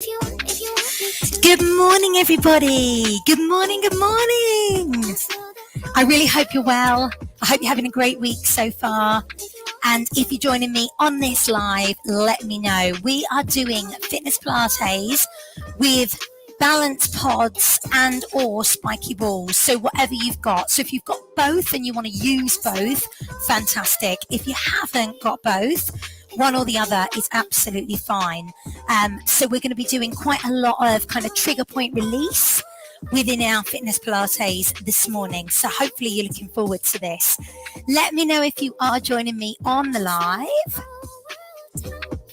Good morning, everybody. Good morning. Good morning. I really hope you're well. I hope you're having a great week so far. And if you're joining me on this live, let me know. We are doing fitness Pilates with balance pods and or spiky balls. So whatever you've got. So if you've got both and you want to use both, fantastic. If you haven't got both, one or the other is absolutely fine. So we're going to be doing quite a lot of kind of trigger point release within our fitness Pilates this morning. So hopefully you're looking forward to this. Let me know if you are joining me on the live.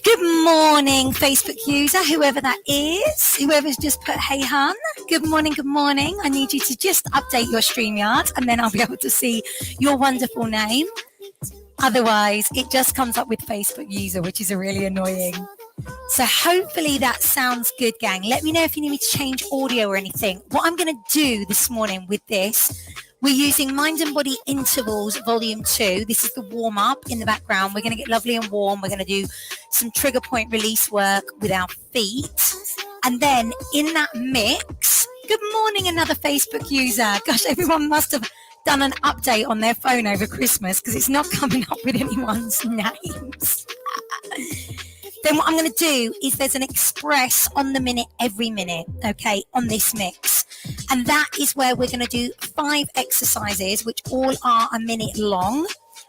Good morning, Facebook user, whoever that is, whoever's just put, hey, hun. Good morning, good morning. I need you to just update your StreamYard and then I'll be able to see your wonderful name. Otherwise, it just comes up with Facebook user, which is really annoying. So hopefully that sounds good, gang. Let me know if you need me to change audio or anything. What I'm going to do this morning with this, we're using Mind and Body Intervals Volume 2. This is the warm-up in the background. We're going to get lovely and warm. We're going to do some trigger point release work with our feet. And then in that mix, good morning, another Facebook user. Gosh, everyone must have done an update on their phone over Christmas because it's not coming up with anyone's names. Then what I'm going to do is there's an express on the minute every minute, okay, on this mix. And that is where we're going to do 5 exercises, which all are a minute long.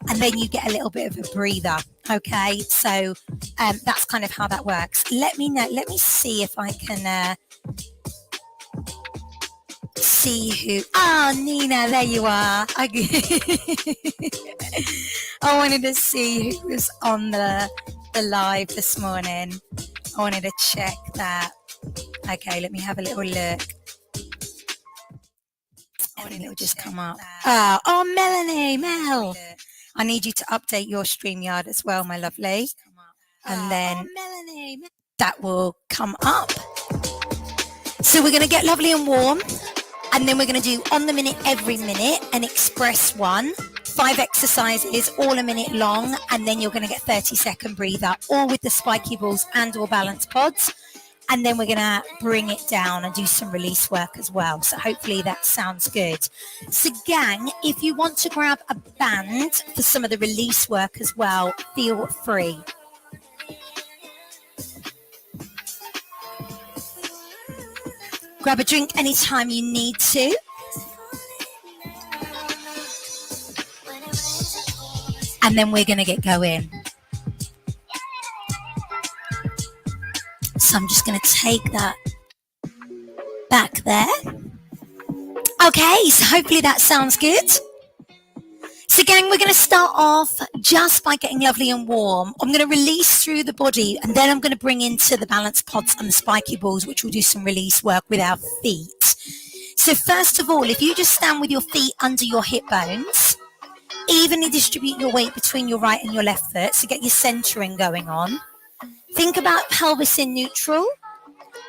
And then you get a little bit of a breather, okay? So that's kind of how that works. Let me know. Let me see if I can see who. Oh, Nina, there you are. I wanted to see who was on the live this morning. I wanted to check that. Okay, let me have a little look. And then it'll just come up. Oh, Melanie, Mel. I need you to update your StreamYard as well, my lovely. And then that will come up. So we're going to get lovely and warm. And then we're going to do on the minute, every minute, an express one. 5 exercises, all a minute long. And then you're going to get 30-second breather, all with the spiky balls and or balance pods. And then we're going to bring it down and do some release work as well. So hopefully that sounds good. So gang, if you want to grab a band for some of the release work as well, feel free. Grab a drink anytime you need to. And then we're going to get going. So I'm just going to take that back there. Okay, so hopefully that sounds good. So gang, we're going to start off just by getting lovely and warm. I'm going to release through the body and then I'm going to bring into the balance pods and the spiky balls, which will do some release work with our feet. So first of all, if you just stand with your feet under your hip bones, evenly distribute your weight between your right and your left foot, so get your centering going on. Think about pelvis in neutral.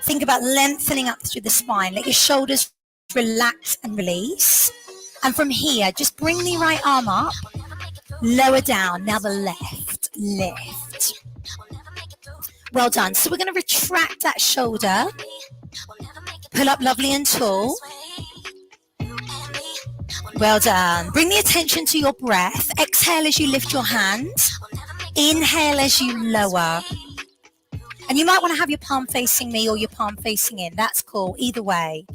Think about lengthening up through the spine. Let your shoulders relax and release. And from here, just bring the right arm up, lower down. Now the left, lift. Well done. So we're going to retract that shoulder. Pull up lovely and tall. Well done. Bring the attention to your breath. Exhale as you lift your hands. Inhale as you lower. And you might want to have your palm facing me or your palm facing in. That's cool. Either way.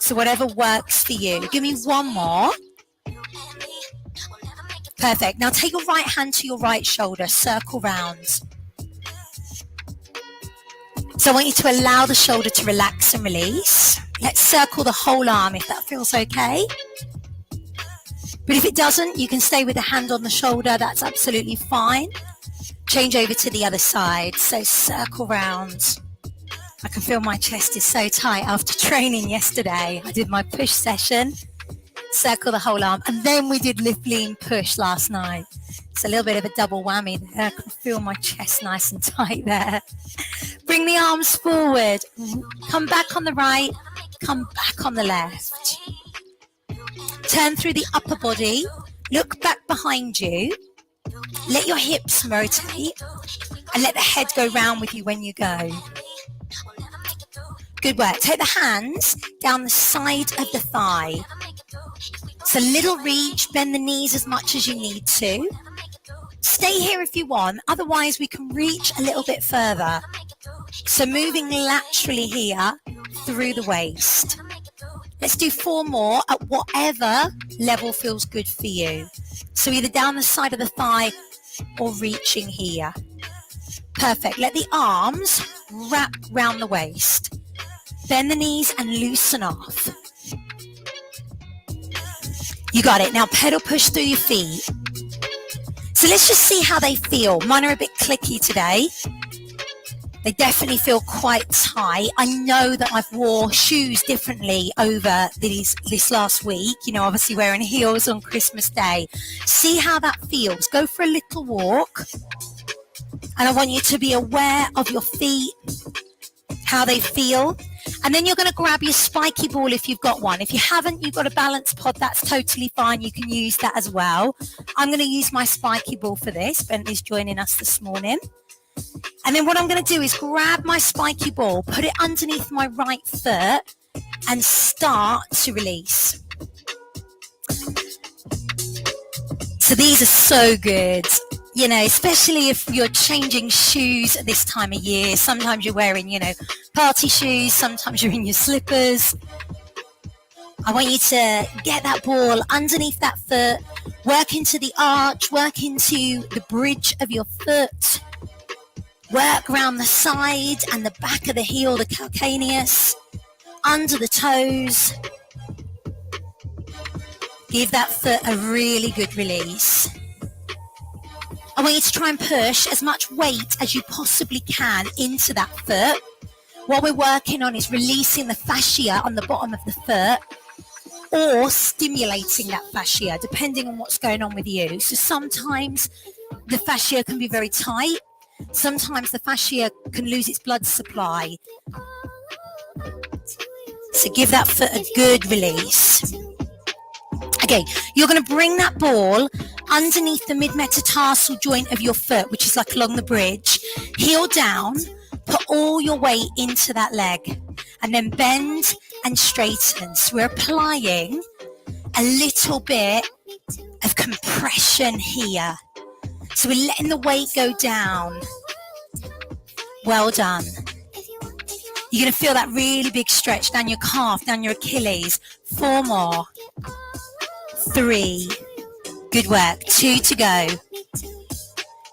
So whatever works for you. Give me one more. Perfect. Now take your right hand to your right shoulder. Circle round. So I want you to allow the shoulder to relax and release. Let's circle the whole arm if that feels okay. But if it doesn't, you can stay with the hand on the shoulder. That's absolutely fine. Change over to the other side. So circle round. I can feel my chest is so tight after training yesterday. I did my push session, circle the whole arm, and then we did lift, lean, push last night. It's a little bit of a double whammy there. I can feel my chest nice and tight there. Bring the arms forward. Come back on the right. Come back on the left. Turn through the upper body. Look back behind you. Let your hips rotate and let the head go round with you when you go. Good work. Take the hands down the side of the thigh. So little reach, bend the knees as much as you need to. Stay here if you want, otherwise we can reach a little bit further. So moving laterally here through the waist. Let's do 4 more at whatever level feels good for you. So either down the side of the thigh or reaching here. Perfect. Let the arms wrap round the waist. Bend the knees and loosen off. You got it. Now pedal push through your feet. So let's just see how they feel. Mine are a bit clicky today. They definitely feel quite tight. I know that I've wore shoes differently over this last week. You know, obviously wearing heels on Christmas Day. See how that feels. Go for a little walk. And I want you to be aware of your feet, how they feel. And then you're going to grab your spiky ball if you've got one. If you haven't, you've got a balance pod, that's totally fine. You can use that as well. I'm going to use my spiky ball for this. Bentley's joining us this morning. And then what I'm going to do is grab my spiky ball, put it underneath my right foot and start to release. So these are so good. You know, especially if you're changing shoes at this time of year. Sometimes you're wearing, you know, party shoes. Sometimes you're in your slippers. I want you to get that ball underneath that foot. Work into the arch. Work into the bridge of your foot. Work around the side and the back of the heel, the calcaneus. Under the toes. Give that foot a really good release. I want you to try and push as much weight as you possibly can into that foot. What we're working on is releasing the fascia on the bottom of the foot or stimulating that fascia, depending on what's going on with you. So sometimes the fascia can be very tight. Sometimes the fascia can lose its blood supply. So give that foot a good release. Okay, you're going to bring that ball underneath the mid-metatarsal joint of your foot, which is like along the bridge. Heel down, put all your weight into that leg, and then bend and straighten. So we're applying a little bit of compression here. So we're letting the weight go down. Well done. You're going to feel that really big stretch down your calf, down your Achilles. 4 more. 3. Good work. 2 to go.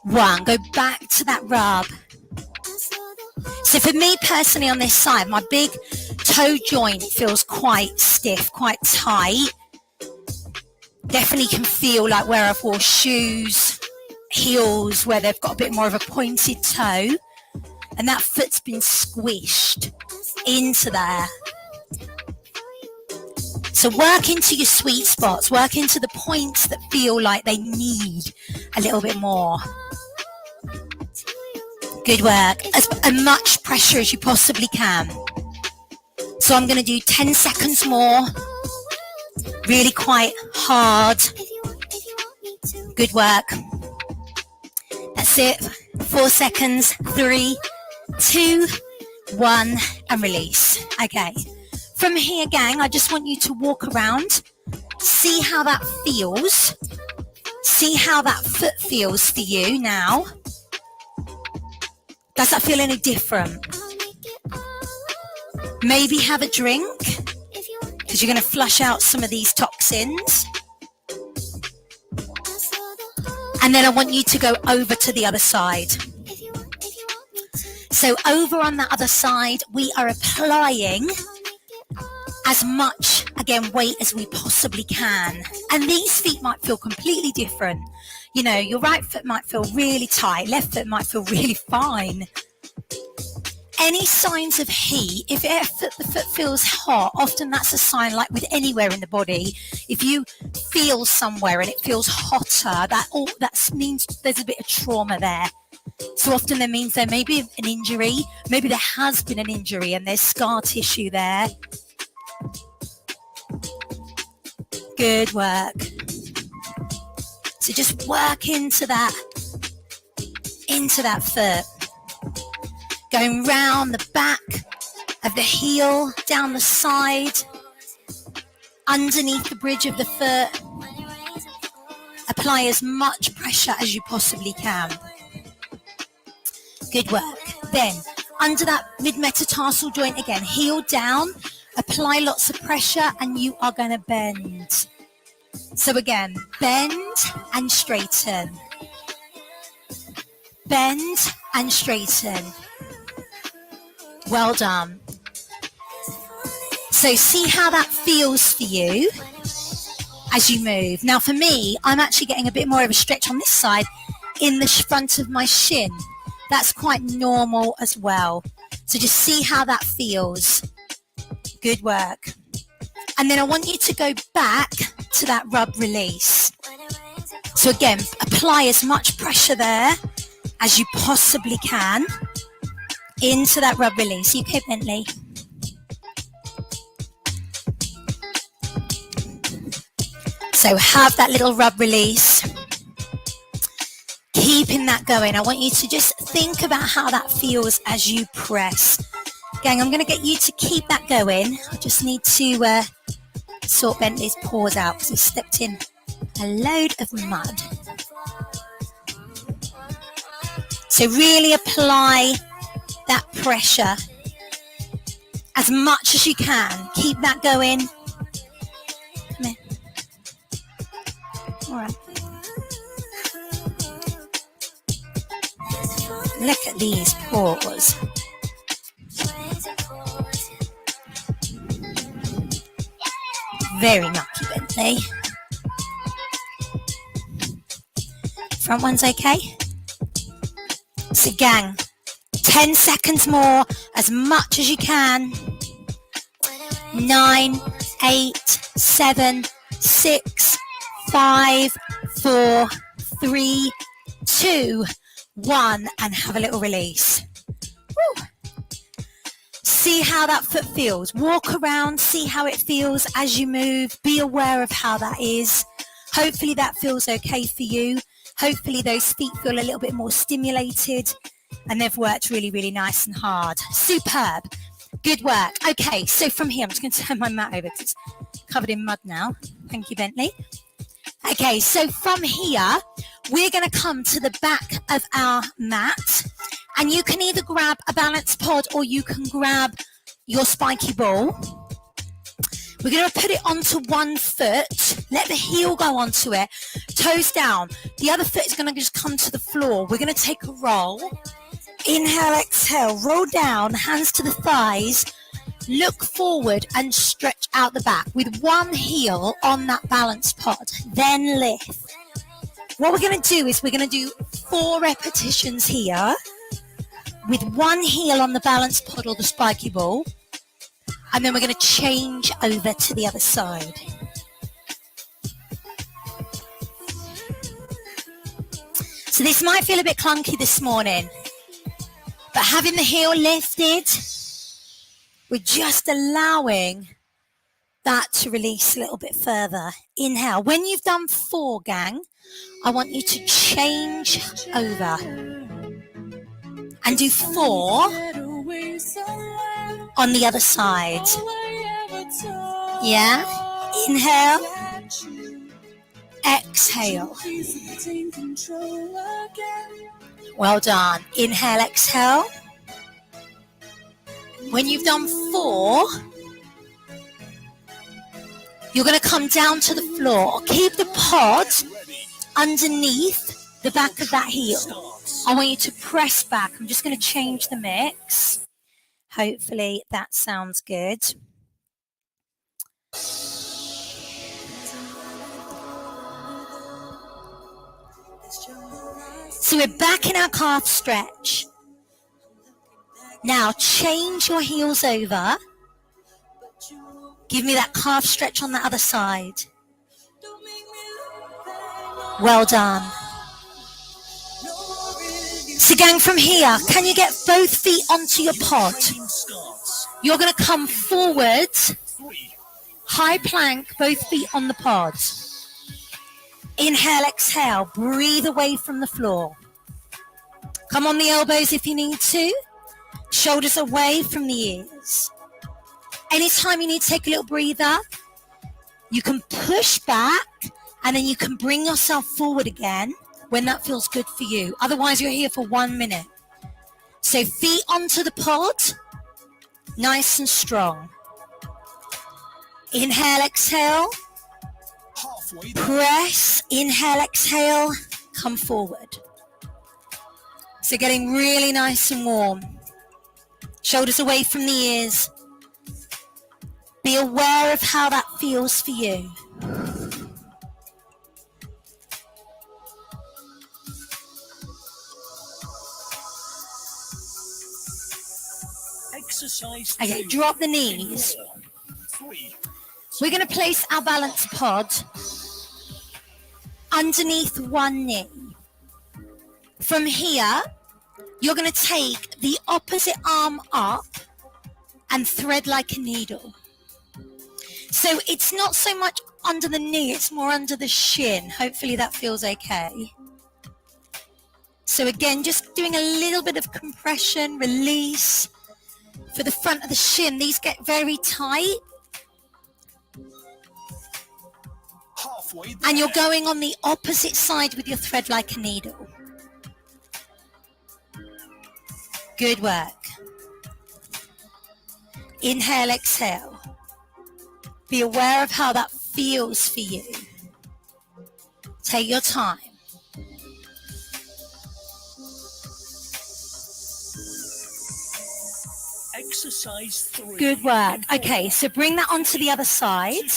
1. Go back to that rub. So for me personally on this side, my big toe joint feels quite stiff, quite tight. Definitely can feel like where I've worn shoes, heels, where they've got a bit more of a pointed toe. And that foot's been squished into there. So work into your sweet spots, work into the points that feel like they need a little bit more. Good work. As much pressure as you possibly can. So I'm going to do 10 seconds more. Really quite hard. Good work. That's it. 4 seconds. 3, 2, 1, and release. Okay. From here, gang, I just want you to walk around, see how that feels, see how that foot feels for you now. Does that feel any different? Maybe have a drink, because you're going to flush out some of these toxins. And then I want you to go over to the other side. So over on that other side, we are applying as much, again, weight as we possibly can. And these feet might feel completely different. You know, your right foot might feel really tight, left foot might feel really fine. Any signs of heat, if the foot feels hot, often that's a sign, like with anywhere in the body. If you feel somewhere and it feels hotter, that means there's a bit of trauma there. So often that means there may be an injury, maybe there has been an injury and there's scar tissue there. Good work. So just work into that foot. Going round the back of the heel, down the side, underneath the bridge of the foot. Apply as much pressure as you possibly can. Good work. Then, under that mid-metatarsal joint again, heel down, apply lots of pressure, and you are going to bend. So again, bend and straighten. Bend and straighten. Well done. So see how that feels for you as you move. Now for me, I'm actually getting a bit more of a stretch on this side in the front of my shin. That's quite normal as well. So just see how that feels. Good work. And then I want you to go back to that rub release. So again, apply as much pressure there as you possibly can into that rub release. UK Bentley. So have that little rub release. Keeping that going. I want you to just think about how that feels as you press. Gang, I'm going to get you to keep that going. I just need to sort Bentley's paws out because he stepped in a load of mud. So really apply that pressure as much as you can. Keep that going. Come here. All right. Look at these paws. Very mucky, Bentley. Front one's okay. So gang, 10 seconds more, as much as you can. 9, 8, 7, 6, 5, 4, 3, 2, 1, and have a little release. Woo. See how that foot feels. Walk around, see how it feels as you move. Be aware of how that is. Hopefully that feels okay for you. Hopefully those feet feel a little bit more stimulated and they've worked really, really nice and hard. Superb. Good work. Okay, so from here, I'm just going to turn my mat over because it's covered in mud now. Thank you, Bentley. Okay, so from here, we're going to come to the back of our mat, and you can either grab a balance pod or you can grab your spiky ball. We're going to put it onto one foot, let the heel go onto it, toes down. The other foot is going to just come to the floor. We're going to take a roll. Inhale, exhale, roll down, hands to the thighs, look forward and stretch out the back with one heel on that balance pod, then lift. What we're going to do is we're going to do 4 repetitions here with one heel on the balance pod or the spiky ball, and then we're going to change over to the other side. So this might feel a bit clunky this morning, but having the heel lifted, we're just allowing that to release a little bit further. Inhale. When you've done 4, gang, I want you to change over and do 4 on the other side. Yeah? Inhale. Exhale. Well done. Inhale, exhale. When you've done 4, you're going to come down to the floor. Keep the pod underneath the back of that heel. I want you to press back. I'm just going to change the mix. Hopefully that sounds good. So we're back in our calf stretch. Now change your heels over. Give me that calf stretch on the other side. Well done. So gang, from here, can you get both feet onto your pod? You're going to come forward, high plank, both feet on the pod. Inhale, exhale, breathe away from the floor. Come on the elbows if you need to. Shoulders away from the ears. Anytime you need to take a little breather, you can push back and then you can bring yourself forward again when that feels good for you. Otherwise, you're here for 1 minute. So feet onto the pod, nice and strong. Inhale, exhale. Press, inhale, exhale, come forward. So getting really nice and warm. Shoulders away from the ears. Be aware of how that feels for you. Exercise. Okay, drop the knees. We're going to place our balance pod underneath one knee. From here, you're going to take the opposite arm up and thread like a needle. So it's not so much under the knee, it's more under the shin. Hopefully that feels okay. So again, just doing a little bit of compression, release for the front of the shin. These get very tight. And you're going on the opposite side with your thread like a needle. Good work. Inhale, exhale. Be aware of how that feels for you. Take your time. Exercise 3. Good work. Okay, so bring that onto the other side.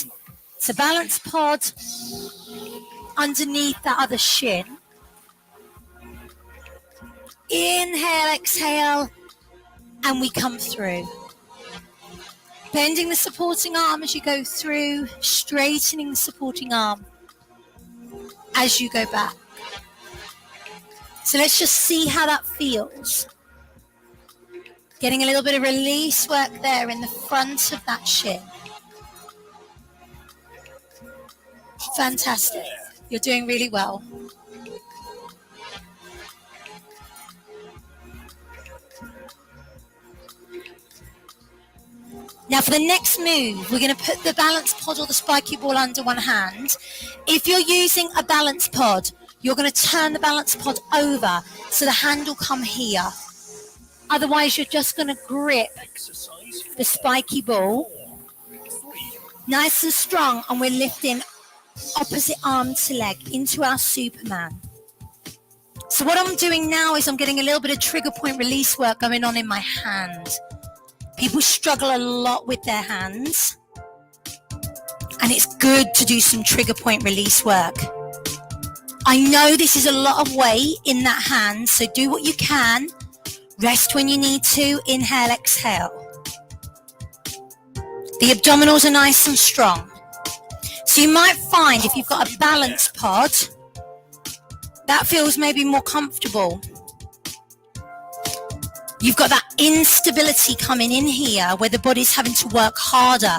So balance pod underneath that other shin. Inhale, exhale, and we come through. Bending the supporting arm as you go through, straightening the supporting arm as you go back. So let's just see how that feels. Getting a little bit of release work there in the front of that shin. Fantastic. You're doing really well. Now for the next move, we're going to put the balance pod or the spiky ball under one hand. If you're using a balance pod, you're going to turn the balance pod over so the hand will come here. Otherwise, you're just going to grip the spiky ball nice and strong, and we're lifting opposite arm to leg into our Superman. So what I'm doing now is I'm getting a little bit of trigger point release work going on in my hand. People struggle a lot with their hands, and it's good to do some trigger point release work. I know this is a lot of weight in that hand, so do what you can. Rest when you need to. Inhale, exhale. The abdominals are nice and strong. So you might find if you've got a balance pod, that feels maybe more comfortable. You've got that instability coming in here where the body's having to work harder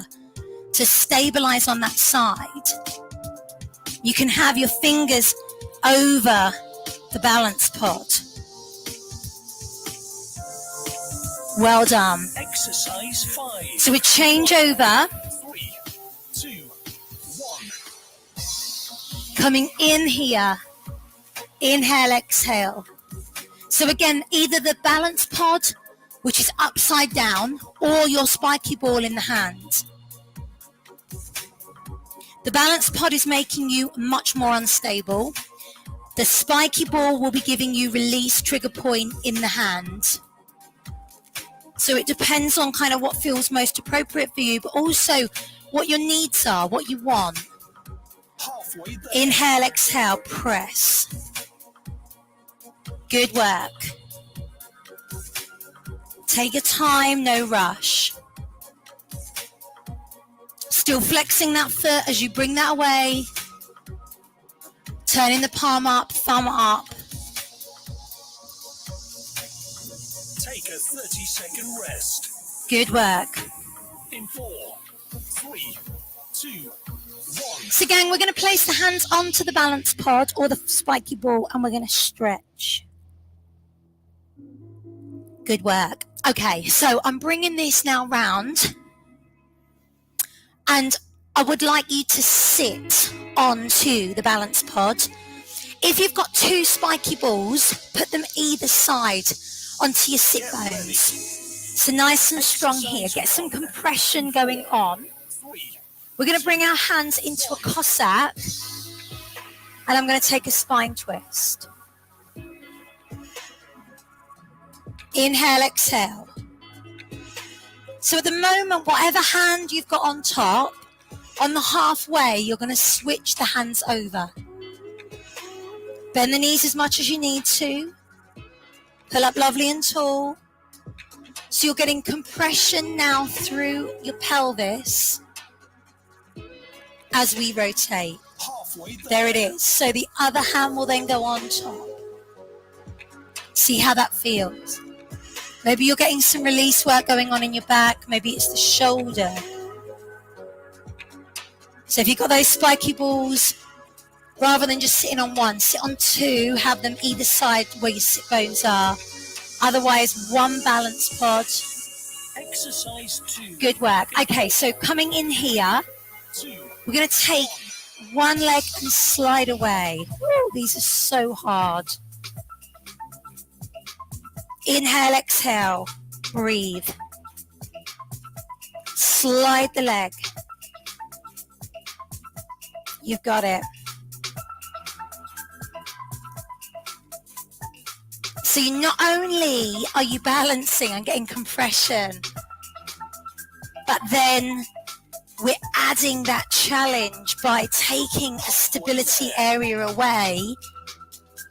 to stabilize on that side. You can have your fingers over the balance pod. Well done. Exercise 5. So we change over. 3, 2, 1. Coming in here. Inhale, exhale. So again, either the balance pod, which is upside down, or your spiky ball in the hand. The balance pod is making you much more unstable. The spiky ball will be giving you release trigger point in the hand. So it depends on kind of what feels most appropriate for you, but also what your needs are, what you want. Inhale, exhale, press. Good work. Take your time, no rush. Still flexing that foot as you bring that away. Turning the palm up, thumb up. Take a 30-second rest. Good work. In 4, 3, 2, 1. So gang, we're going to place the hands onto the balance pod or the spiky ball, and we're going to stretch. Good work. Okay, so I'm bringing this now round And I would like you to sit onto the balance pod. If you've got 2 spiky balls, put them either side onto your sit bones. So nice and strong here. Get some compression going on. We're going to bring our hands into a Cossack, and I'm going to take a spine twist. Inhale, exhale. So at the moment, whatever hand you've got on top, on the halfway, you're going to switch the hands over. Bend the knees as much as you need to. Pull up lovely and tall. So you're getting compression now through your pelvis as we rotate. There it is. So the other hand will then go on top. See how that feels. Maybe you're getting some release work going on in your back. Maybe it's the shoulder. So if you've got those spiky balls, rather than just sitting on one, sit on 2, have them either side where your sit bones are. Otherwise, 1 balance pod. Exercise 2. Good work. Okay, so coming in here, we're going to take 1 leg and slide away. Woo, these are so hard. Inhale, exhale, breathe. Slide the leg. You've got it. So not only are you balancing and getting compression, but then we're adding that challenge by taking a stability area away,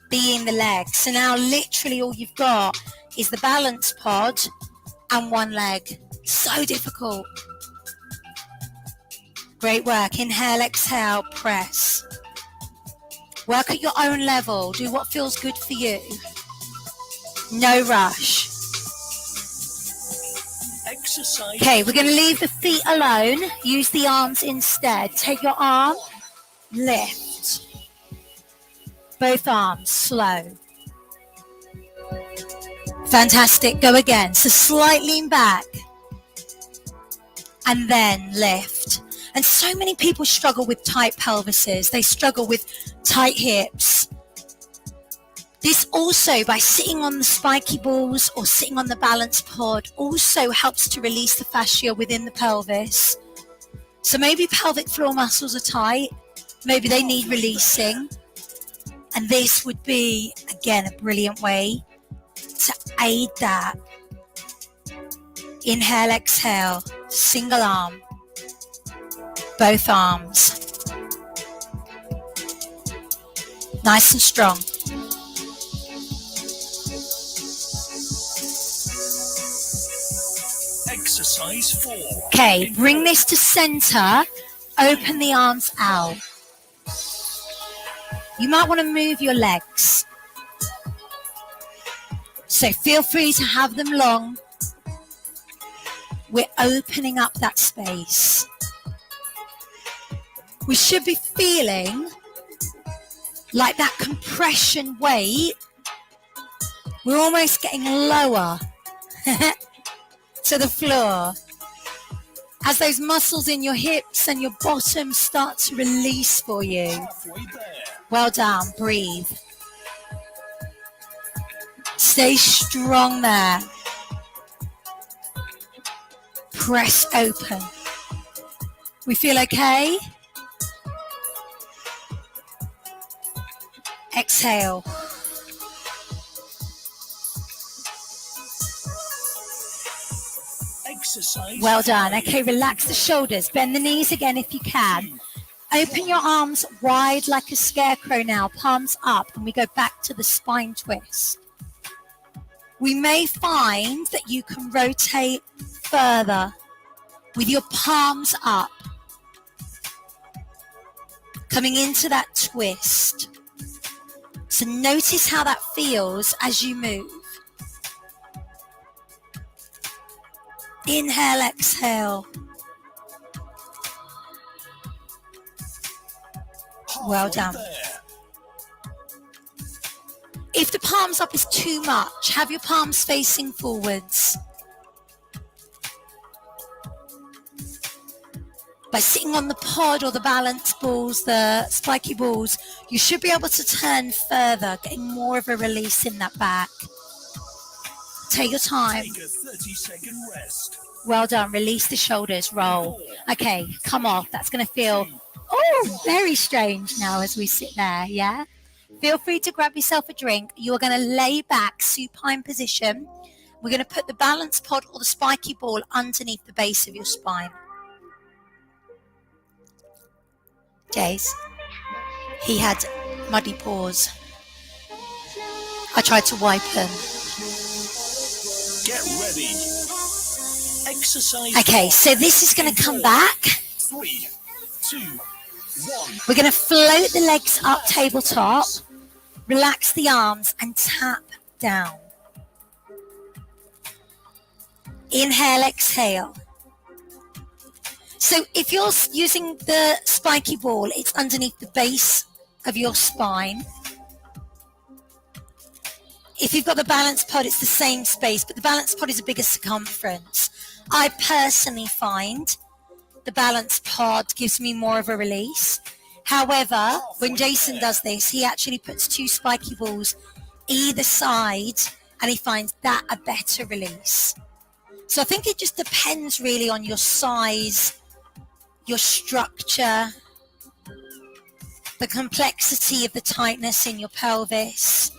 being the leg. So now literally all you've got is the balance pod and 1 leg. So difficult. Great work. Inhale, exhale, press. Work at your own level. Do what feels good for you. No rush. Exercise. Okay, we're going to leave the feet alone. Use the arms instead. Take your arm, lift. Both arms, slow. Fantastic. Go again. So slight lean back. And then lift. And so many people struggle with tight pelvises. They struggle with tight hips. This also, by sitting on the spiky balls or sitting on the balance pod, also helps to release the fascia within the pelvis. So maybe pelvic floor muscles are tight. Maybe they need releasing. And this would be, again, a brilliant way to aid that. Inhale, exhale, single arm, both arms. Nice and strong. Exercise 4. Okay, bring this to center. Open the arms out. You might want to move your legs. So feel free to have them long. We're opening up that space. We should be feeling like that compression weight. We're almost getting lower to the floor. As those muscles in your hips and your bottom start to release for you. Well done. Breathe. Stay strong there. Press open. We feel okay? Exhale. Exercise. Well done. Okay, relax the shoulders. Bend the knees again if you can. Open your arms wide like a scarecrow now, palms up, and we go back to the spine twist. We may find that you can rotate further with your palms up, coming into that twist. So notice how that feels as you move. Inhale, exhale. Well done. If the palms up is too much, have your palms facing forwards. by sitting on the pod or the balance balls, the spiky balls, you should be able to turn further, getting more of a release in that back. Take your time. Take a 30-second rest. Well done. Release the shoulders. Roll. Okay, come off. That's going to feel, very strange now as we sit there, yeah? Feel free to grab yourself a drink. You are going to lay back, supine position. We're going to put the balance pod or the spiky ball underneath the base of your spine. Jace, he had muddy paws. I tried to wipe them. Get ready. Exercise. Okay, so this is going to come back. 3, 2, 1. We're going to float the legs up tabletop, relax the arms and tap down. Inhale, exhale. So if you're using the spiky ball, it's underneath the base of your spine. If you've got the balance pod, it's the same space, but the balance pod is a bigger circumference. I personally find the balance pod gives me more of a release. However, when Jason does this, he actually puts 2 spiky balls either side and he finds that a better release. So I think it just depends really on your size, your structure, the complexity of the tightness in your pelvis.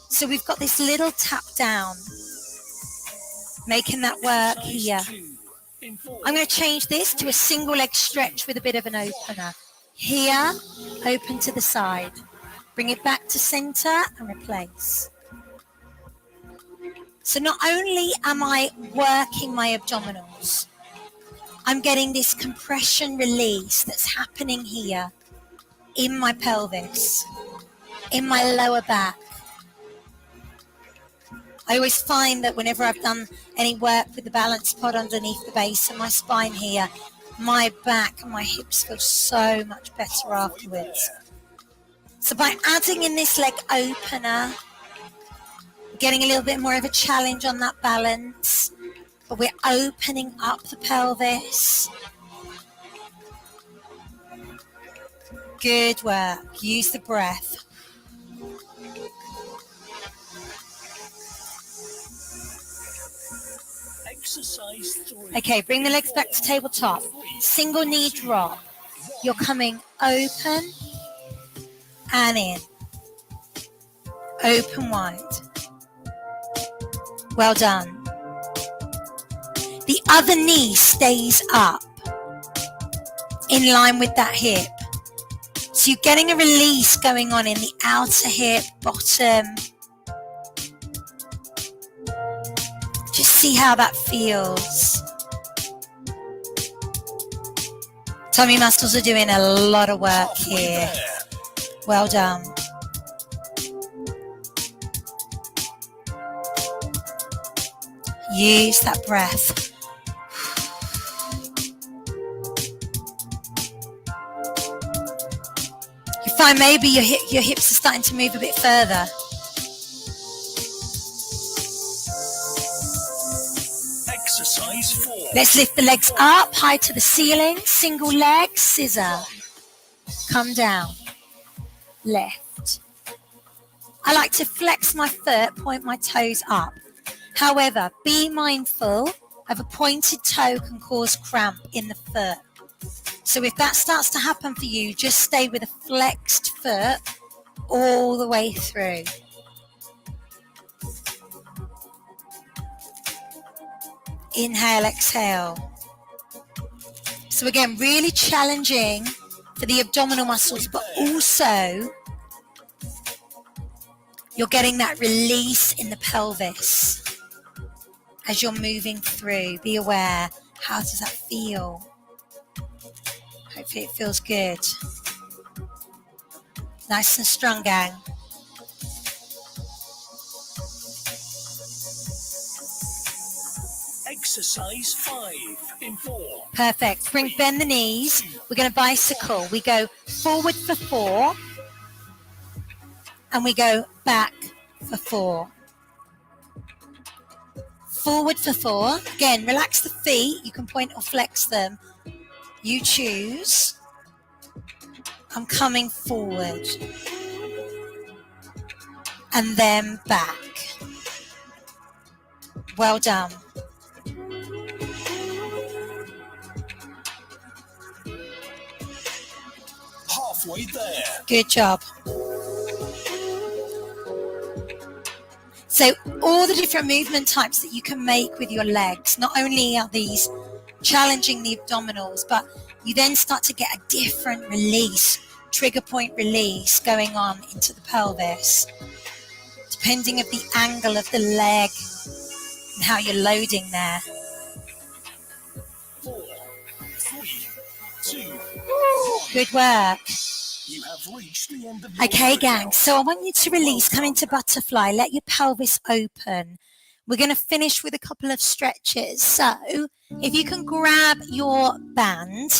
So we've got this little tap down, making that work here. I'm going to change this to a single leg stretch with a bit of an opener. Here, open to the side. Bring it back to center and replace. So not only am I working my abdominals, I'm getting this compression release that's happening here in my pelvis, in my lower back. I always find that whenever I've done any work with the balance pod underneath the base of my spine here, my back and my hips feel so much better afterwards. So by adding in this leg opener, getting a little bit more of a challenge on that balance, but we're opening up the pelvis. Good work. Use the breath. Exercise 3. Okay, bring the legs back to tabletop. Single knee drop. You're coming open and in. Open wide. Well done. The other knee stays up in line with that hip. So you're getting a release going on in the outer hip, bottom. Just see how that feels. Tummy muscles are doing a lot of work here. Well done. Use that breath. You find maybe your hips are starting to move a bit further. Exercise 4. Let's lift the legs up, high to the ceiling. Single leg, scissor. Come down. Left. I like to flex my foot, point my toes up. However, be mindful of a pointed toe can cause cramp in the foot. So if that starts to happen for you, just stay with a flexed foot all the way through. Inhale, exhale. So again, really challenging for the abdominal muscles, but also you're getting that release in the pelvis as you're moving through. Be aware, how does that feel? Hopefully it feels good. Nice and strong, gang. Exercise 5 in 4. Perfect. Bend the knees. We're going to bicycle. We go forward for 4 and we go back for 4. Forward for 4. Again, relax the feet. You can point or flex them. You choose. I'm coming forward. And then back. Well done. Halfway there. Good job. So all the different movement types that you can make with your legs, not only are these challenging the abdominals, but you then start to get a different release, trigger point release going on into the pelvis, depending of the angle of the leg and how you're loading there. 4, 3, 2. Good work. You have reached the end of your Okay, workout. gang, so I want you to release, come into butterfly, let your pelvis open. We're going to finish with a couple of stretches. So if you can grab your band,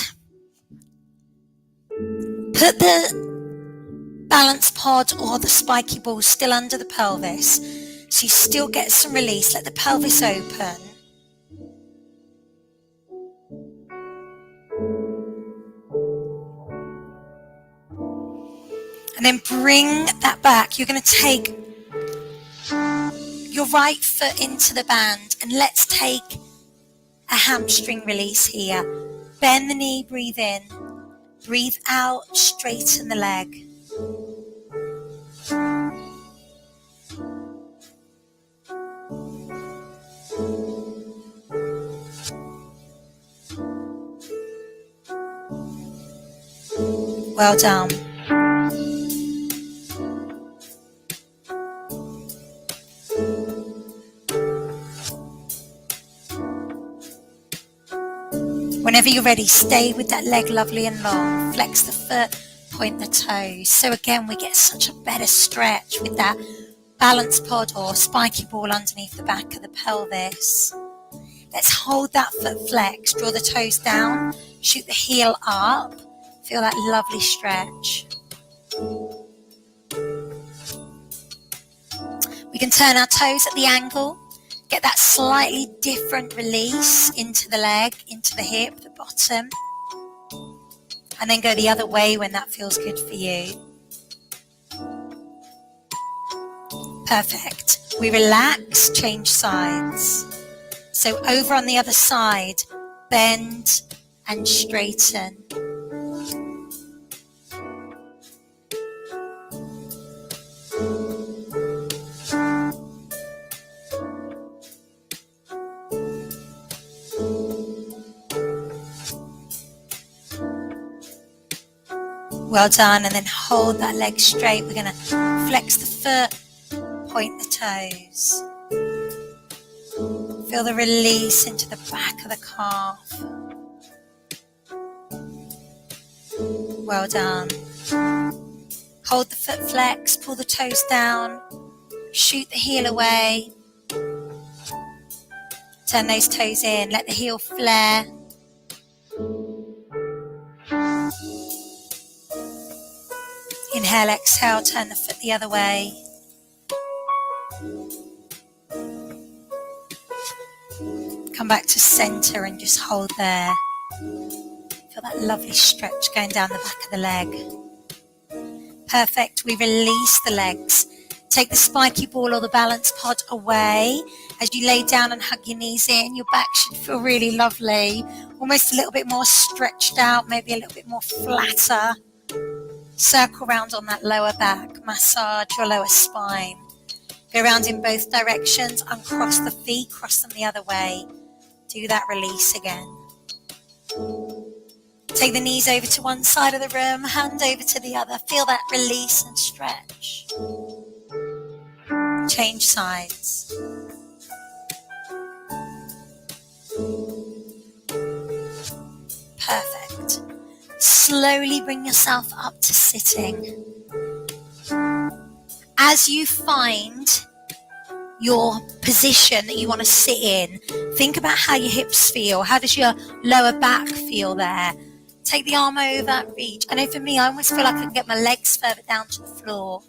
put the balance pod or the spiky ball still under the pelvis, so you still get some release. Let the pelvis open. And then bring that back. You're going to take your right foot into the band, and let's take a hamstring release here. Bend the knee, breathe in. Breathe out, straighten the leg. Well done. Whenever you're ready, stay with that leg lovely and long. Flex the foot, point the toes. So again, we get such a better stretch with that balance pod or spiky ball underneath the back of the pelvis. Let's hold that foot flex, draw the toes down, shoot the heel up. Feel that lovely stretch. We can turn our toes at the angle. Get that slightly different release into the leg, into the hip, the bottom. And then go the other way when that feels good for you. Perfect. We relax, change sides. So over on the other side, bend and straighten. Well done, and then hold that leg straight. We're going to flex the foot, point the toes. Feel the release into the back of the calf. Well done. Hold the foot flex, pull the toes down, shoot the heel away. Turn those toes in, let the heel flare. Inhale, exhale, turn the foot the other way. Come back to center and just hold there. Feel that lovely stretch going down the back of the leg. Perfect. We release the legs. Take the spiky ball or the balance pod away. As you lay down and hug your knees in, your back should feel really lovely. Almost a little bit more stretched out, maybe a little bit more flatter. Circle round on that lower back. Massage your lower spine. Go around in both directions. Uncross the feet. Cross them the other way. Do that release again. Take the knees over to one side of the room. Hand over to the other. Feel that release and stretch. Change sides. Perfect. Slowly bring yourself up to sitting. As you find your position that you want to sit in, think about how your hips feel. How does your lower back feel there? Take the arm over, reach. I know for me, I almost feel like I can get my legs further down to the floor.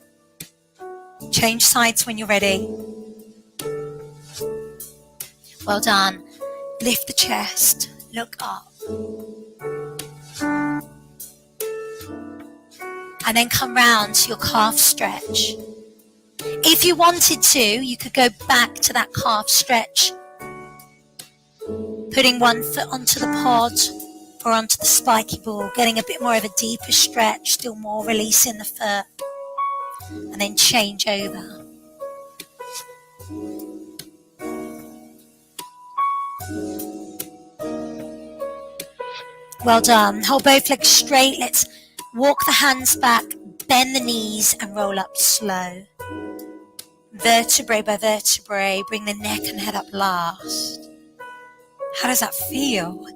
Change sides when you're ready. Well done. Lift the chest, look up. And then come round to your calf stretch. If you wanted to, you could go back to that calf stretch, putting one foot onto the pod or onto the spiky ball, getting a bit more of a deeper stretch, still more releasing the foot, and then change over. Well done. Hold both legs straight. Let's walk the hands back, bend the knees and roll up slow. Vertebrae by vertebrae, bring the neck and head up last. How does that feel?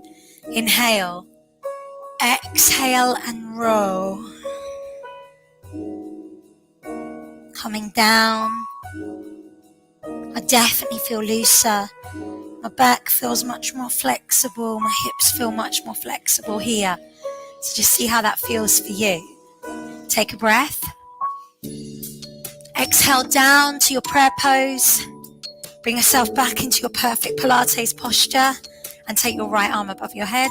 Inhale. Exhale and roll. Coming down. I definitely feel looser. My back feels much more flexible. My hips feel much more flexible here. So just see how that feels for you. Take a breath. Exhale down to your prayer pose. Bring yourself back into your perfect Pilates posture and take your right arm above your head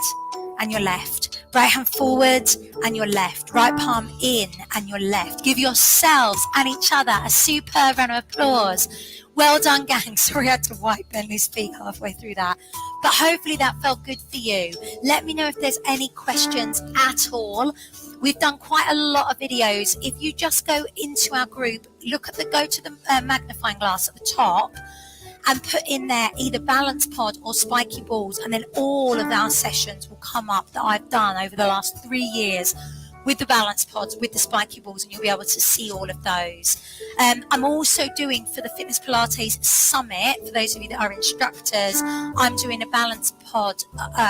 and your left. Right hand forward and your left. Right palm in and your left. Give yourselves and each other a superb round of applause. Well done, gang. Sorry I had to wipe Bentley's feet halfway through that. But hopefully that felt good for you. Let me know if there's any questions at all. We've done quite a lot of videos. If you just go into our group, go to the magnifying glass at the top and put in there either balance pod or spiky balls, and then all of our sessions will come up that I've done over the last 3 years with the balance pods, with the spiky balls, and you'll be able to see all of those. I'm also doing for the Fitness Pilates Summit, for those of you that are instructors, I'm doing a balance pod,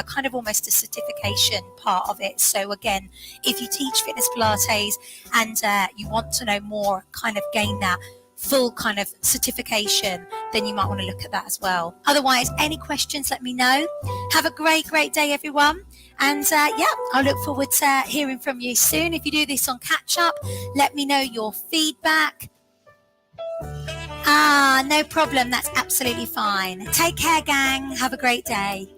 kind of almost a certification part of it. So again, if you teach Fitness Pilates and you want to know more, kind of gain that full kind of certification, then you might want to look at that as well. Otherwise, any questions, let me know. Have a great day, everyone. And I'll look forward to hearing from you soon. If you do this on catch up, let me know your feedback. No problem. That's absolutely fine. Take care, gang. Have a great day.